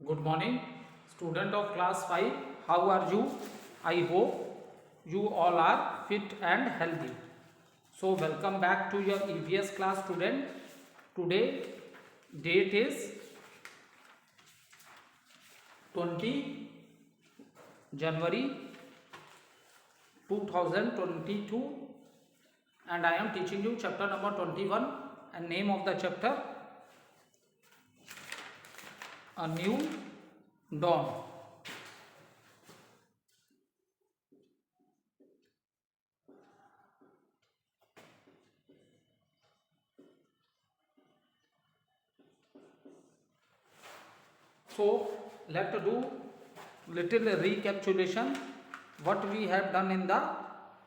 Good morning, student of class 5. How are you? I hope you all are fit and healthy. So, welcome back to your EVS class, student. Today, date is 20 January 2022, and I am teaching you chapter number 21, and name of the chapter, A New Dawn. So let's do little recapitulation what we have done in the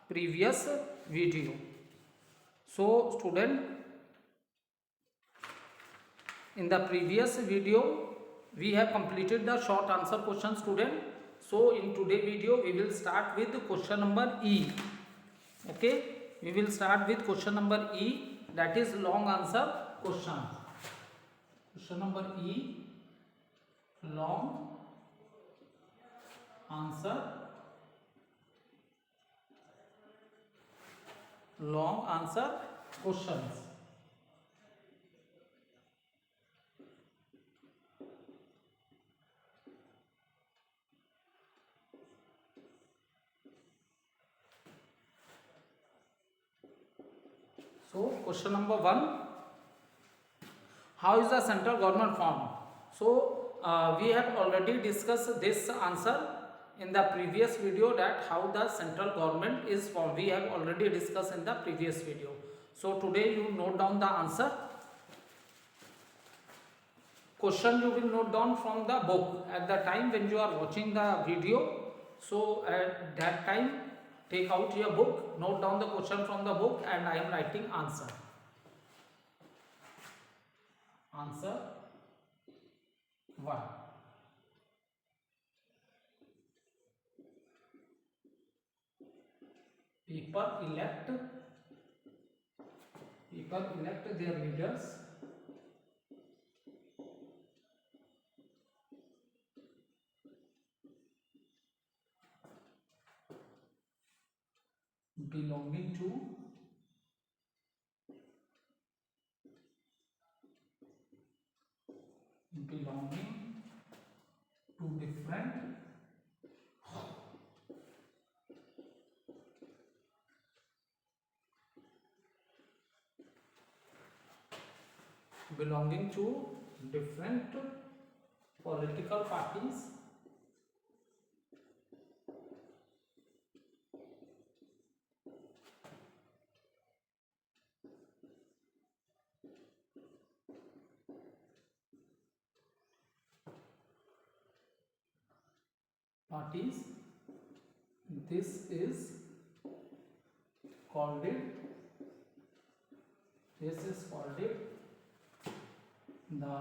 previous video. So student, in the previous video we have completed the short answer question, student. So in today video we will start with question number E. Okay, we will start with question number E, that is long answer question. Question number E, long answer questions. So question number 1, how is the central government formed? So we have already discussed this answer in the previous video, that how the central government is formed. We have already discussed in the previous video. So today you note down the answer. Question you will note down from the book at the time when you are watching the video. So at that time take out your book, note down the question from the book, and I am writing answer. Answer 1. People elect their leaders belonging to different political parties this is called it the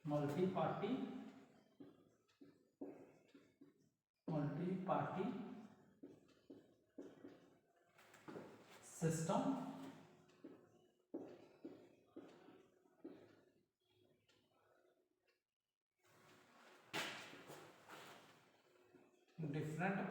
multi-party system. Different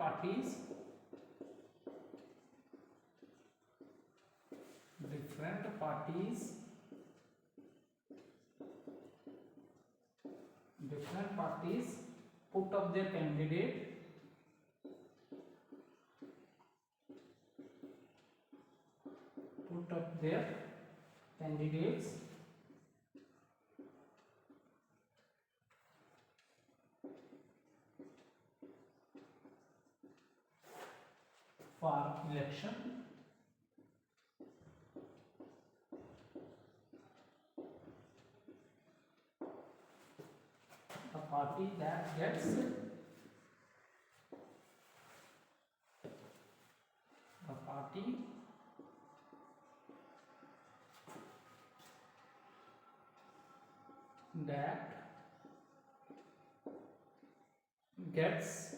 parties put up their candidates for election. The party that gets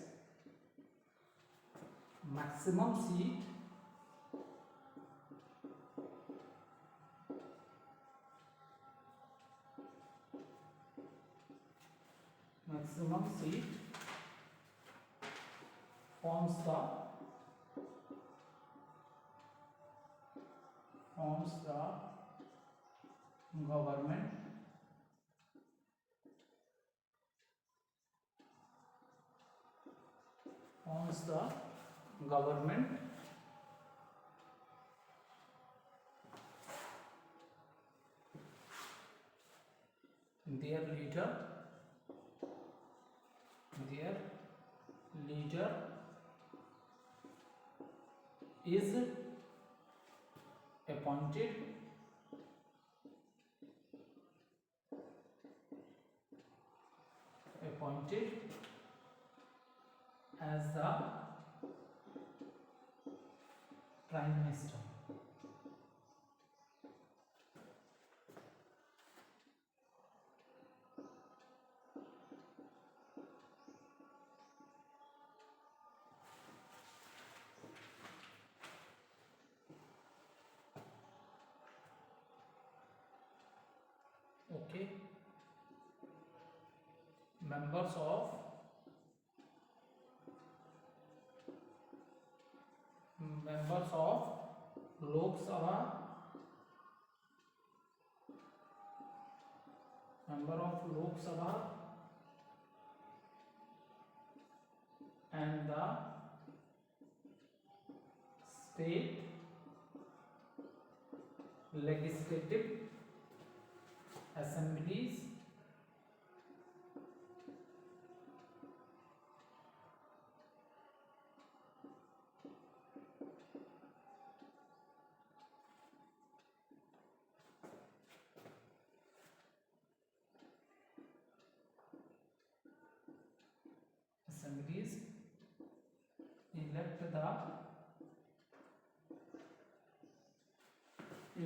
maximum seat maximum seat forms the government forms the government their leader is appointed as the prime minister. Okay, members of Lok Sabha, and the state legislative assemblies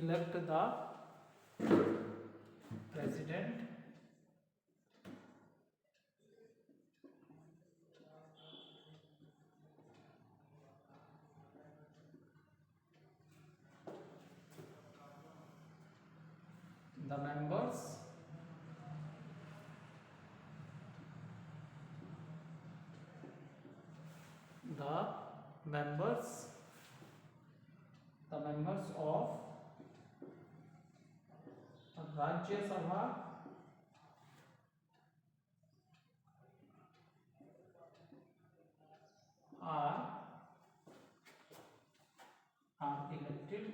elect the president, the members of Rajya Sabha are elected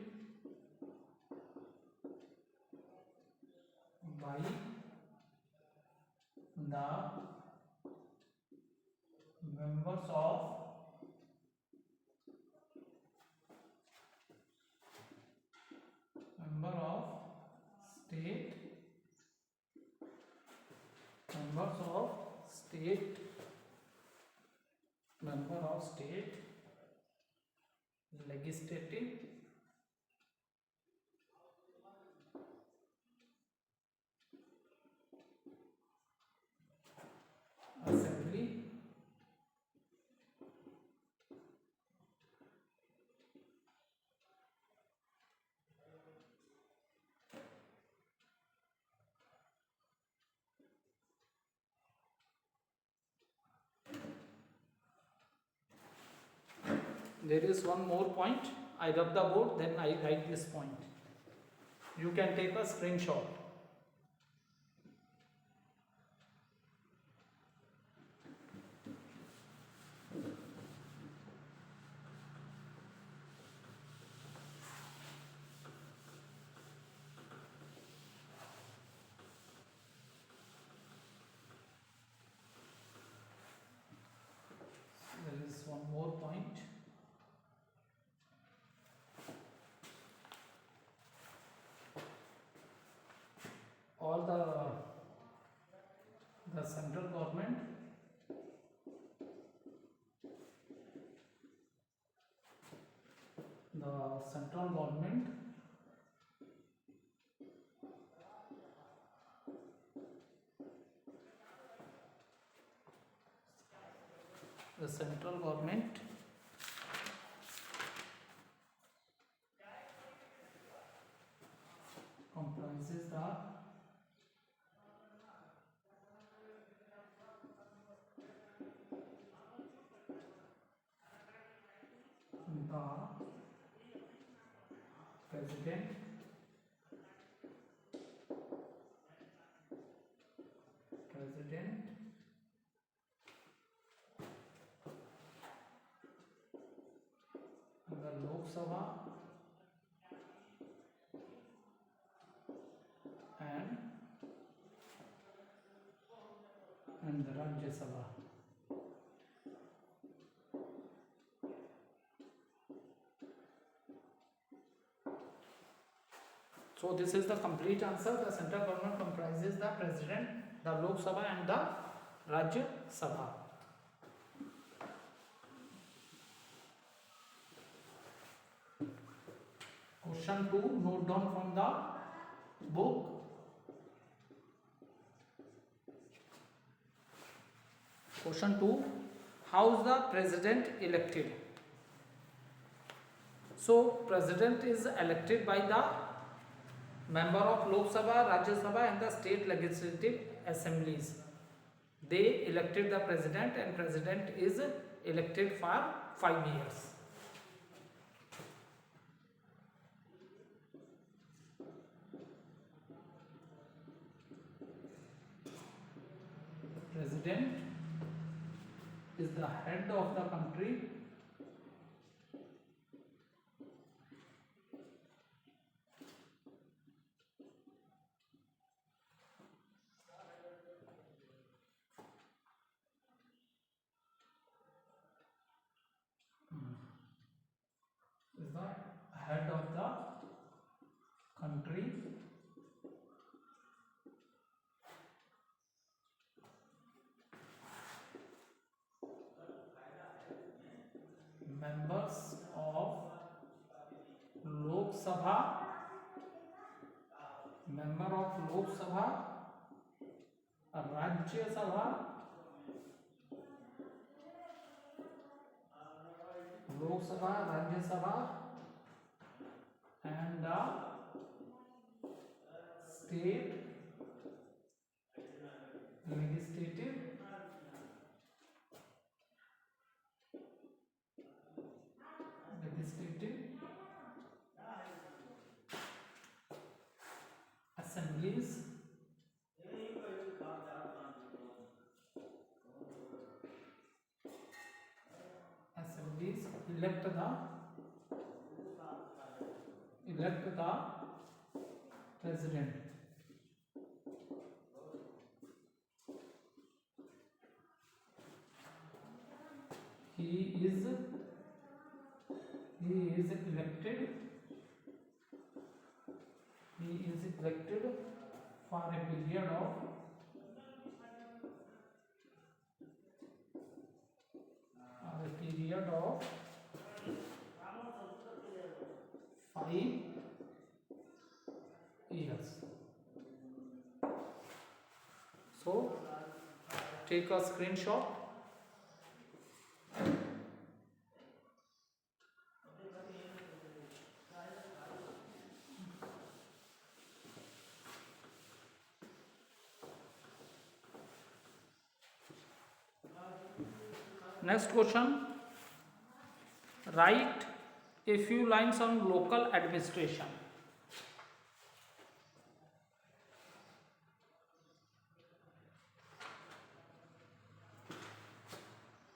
by the members of state legislative assembly There is one more point. I rub the board, then I write this point. You can take a screenshot. There is one more point. All the central government the central government comprises the president the Lok Sabha and the Rajya Sabha. So this is the complete answer. The central government comprises the president, the Lok Sabha and the Rajya Sabha. Question 2, note down from the book. Question 2, how is the president elected? So president is elected by the member of Lok Sabha, Rajya Sabha and the state legislative assemblies. They elected the president and president is elected for 5 years. President is the head of the country is the head of the country members of Lok Sabha, member of Lok Sabha, Rajya Sabha, Lok Sabha, Rajya Sabha and the state legislative assemblies elect the president. He is elected for a period of 5 years. So take a screenshot. Next question, write a few lines on local administration.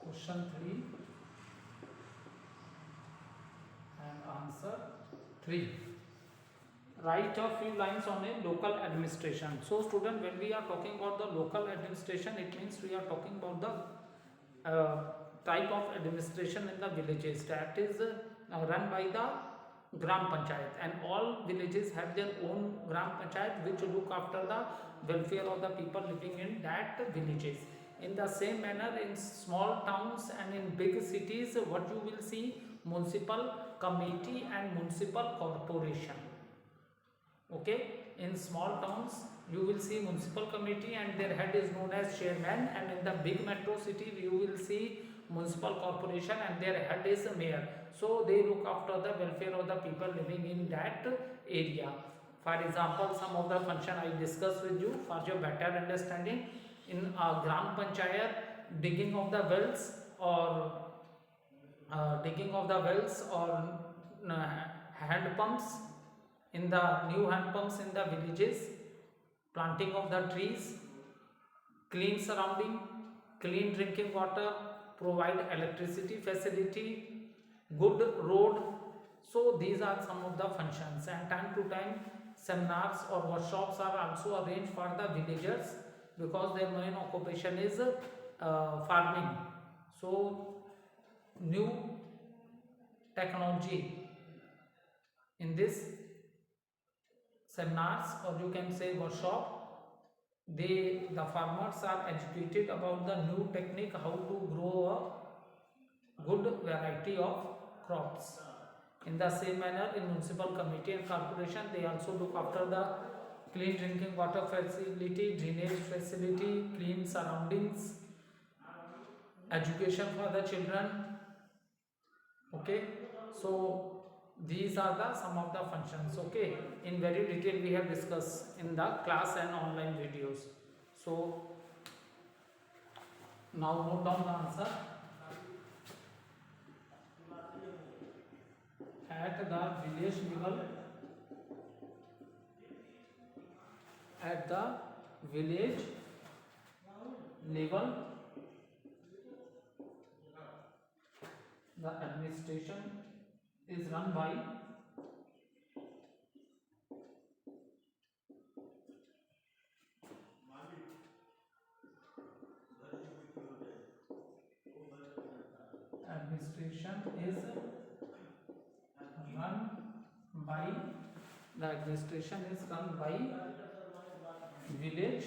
Question 3 and answer 3. Write a few lines on a local administration. So student, when we are talking about the local administration, it means we are talking about the type of administration in the villages that is run by the Gram Panchayat, and all villages have their own Gram Panchayat which look after the welfare of the people living in that villages. In the same manner, in small towns and in big cities, what you will see, municipal committee and municipal corporation. Okay, in small towns you will see municipal committee and their head is known as chairman, and in the big metro city you will see municipal corporation and their head is mayor. So they look after the welfare of the people living in that area. For example, some of the function I discussed with you for your better understanding. In Gram Panchayat, digging of the wells or hand pumps in the new hand pumps in the villages, planting of the trees, clean surrounding, clean drinking water, provide electricity facility, good road. So these are some of the functions, and time to time seminars or workshops are also arranged for the villagers because their main occupation is farming. So new technology in this seminars, or you can say workshop, the farmers are educated about the new technique how to grow a good variety of crops. In the same manner, in municipal committee and corporation, they also look after the clean drinking water facility, drainage facility, clean surroundings, education for the children. Okay, so these are the some of the functions. Okay, in very detail we have discussed in the class and online videos. So now note down the answer. At the village level, at the village level, the administration is run by administration is run by the administration is run by village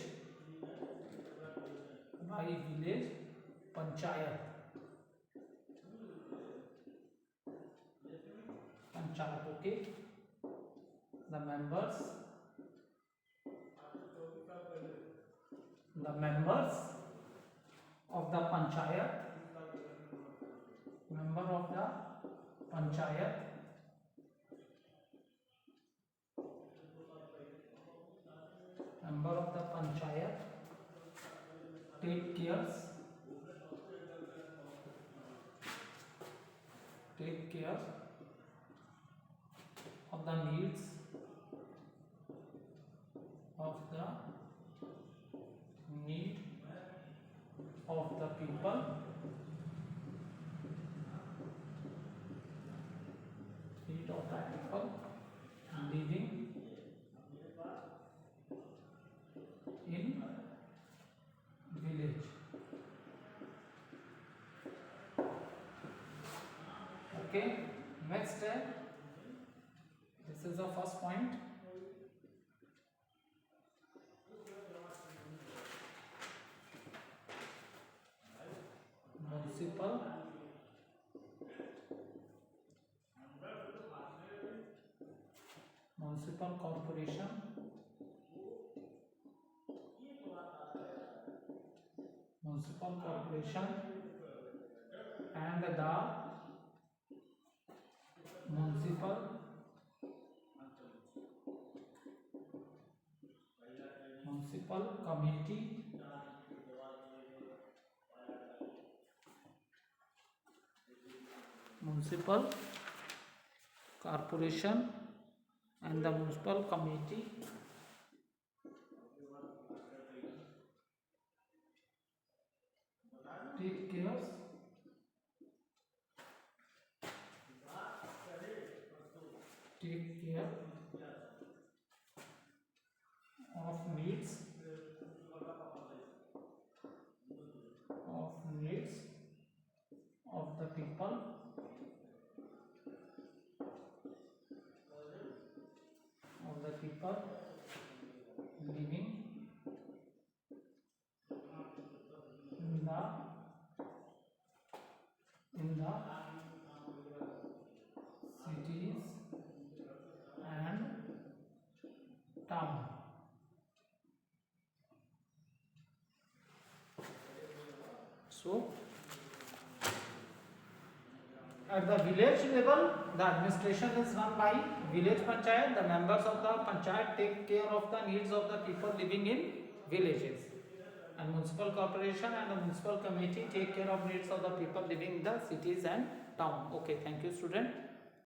panchayat. Okay, the members of the panchayat, member of the panchayat take care of the needs of the people living in village. Okay, next step, this is the first point. Municipal corporation and the municipal committee municipal corporation and the municipal committee take care of needs of the people living in the cities and town. So at the village level, the administration is run by village panchayat. The members of the panchayat take care of the needs of the people living in villages, and municipal corporation and the municipal committee take care of needs of the people living in the cities and town. Okay, thank you, student.